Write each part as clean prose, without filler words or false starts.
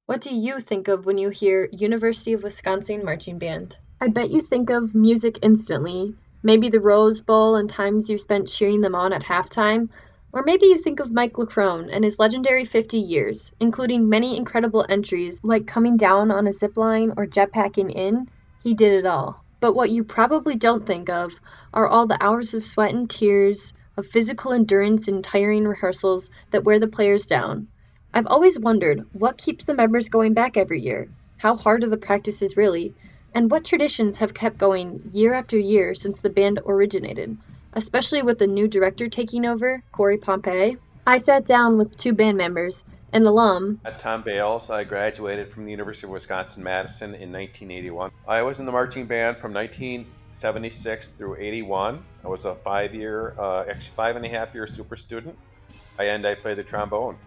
What do you think of when you hear University of Wisconsin Marching Band? I bet you think of music instantly, maybe the Rose Bowl and times you spent cheering them on at halftime, or maybe you think of Mike LeCrone and his legendary 50 years, including many incredible entries like coming down on a zip line or jetpacking in. He did it all. But what you probably don't think of are all the hours of sweat and tears, of physical endurance and tiring rehearsals that wear the players down. I've always wondered what keeps the members going back every year. How hard are the practices really? And what traditions have kept going year after year since the band originated, especially with the new director taking over, Corey Pompey? I sat down with two band members, an alum, Tom Bales. I graduated from the University of Wisconsin-Madison in 1981. I was in the marching band from 1976 through 81. I was a 5.5 year super student, and I played the trombone.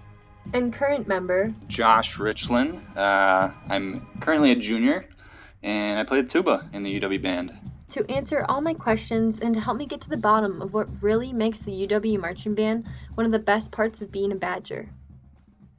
and current member, Josh Richland. I'm currently a junior, and I play the tuba in the UW band. to answer all my questions and to help me get to the bottom of what really makes the UW Marching Band one of the best parts of being a Badger.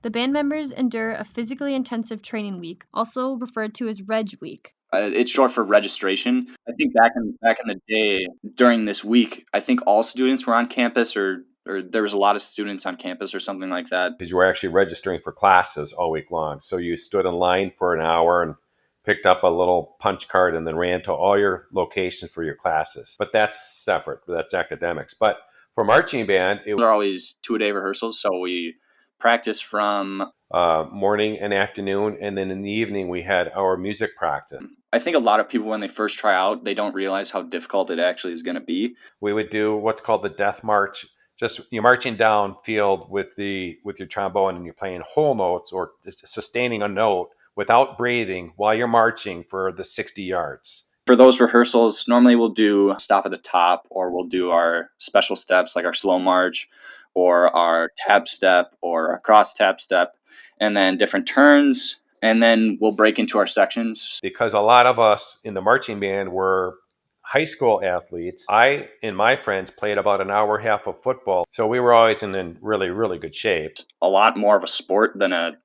The band members endure a physically intensive training week, also referred to as Reg Week. It's short for registration. I think back in the day during this week, I think all students were on campus, or there was a lot of students on campus or something like that. Because you were actually registering for classes all week long. So you stood in line for an hour and picked up a little punch card and then ran to all your locations for your classes. But that's separate. That's academics. But for marching band, it Those are always 2-a-day rehearsals, so we practice from morning and afternoon, and then in the evening we had our music practice. I think a lot of people, when they first try out, they don't realize how difficult it actually is going to be. We would do what's called the death march. Just you're marching down field with your trombone and you're playing whole notes or sustaining a note without breathing while you're marching for the 60 yards. For those rehearsals, normally we'll do stop at the top, or we'll do our special steps like our slow march or our tap step or a cross tap step, and then different turns, and then we'll break into our sections. Because a lot of us in the marching band were high school athletes. I and my friends played about an hour and a half of football, so we were always in really, really good shape. A lot more of a sport than a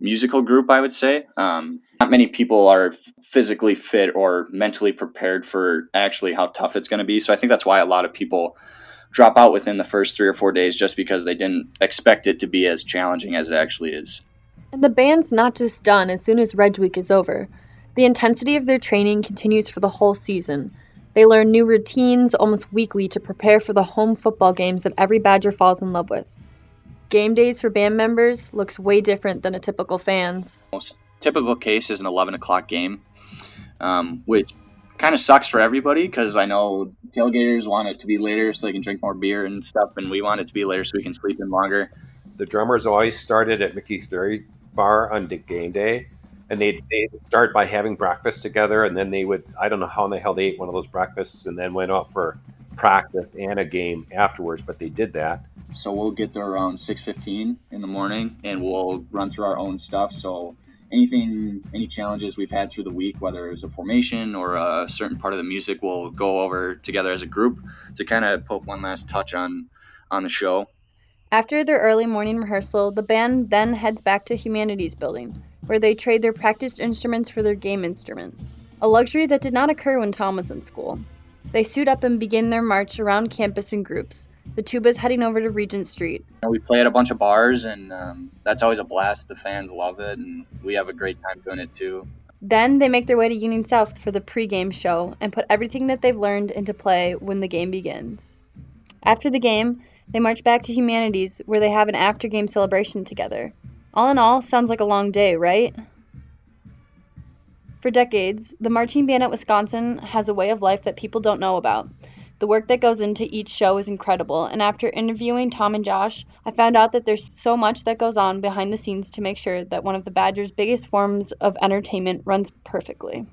musical group, I would say. Not many people are physically fit or mentally prepared for actually how tough it's going to be. So I think that's why a lot of people drop out within the first 3 or 4 days, just because they didn't expect it to be as challenging as it actually is. And the band's not just done as soon as Reg Week is over. The intensity of their training continues for the whole season. They learn new routines almost weekly to prepare for the home football games that every Badger falls in love with. Game days for band members looks way different than a typical fan's. Most typical case is an 11 o'clock game, which kind of sucks for everybody, because I know tailgaters want it to be later so they can drink more beer and stuff, and we want it to be later so we can sleep in longer. The drummers always started at Mickey's Dairy Bar on game day, and they'd start by having breakfast together, and then they would, I don't know how in the hell they ate one of those breakfasts and then went out for practice and a game afterwards, but they did that. So we'll get there around 6:15 in the morning, and we'll run through our own stuff. So any challenges we've had through the week, whether it was a formation or a certain part of the music, we'll go over together as a group to kind of put one last touch on the show. After their early morning rehearsal, the band then heads back to Humanities Building, where they trade their practiced instruments for their game instrument, a luxury that did not occur when Tom was in school. They suit up and begin their march around campus in groups, the tubas heading over to Regent Street. We play at a bunch of bars, and that's always a blast. The fans love it, and we have a great time doing it too. Then they make their way to Union South for the pre-game show and put everything that they've learned into play when the game begins. After the game, they march back to Humanities, where they have an after-game celebration together. All in all, sounds like a long day, right? For decades, the marching band at Wisconsin has a way of life that people don't know about. The work that goes into each show is incredible, and after interviewing Tom and Josh, I found out that there's so much that goes on behind the scenes to make sure that one of the Badgers' biggest forms of entertainment runs perfectly.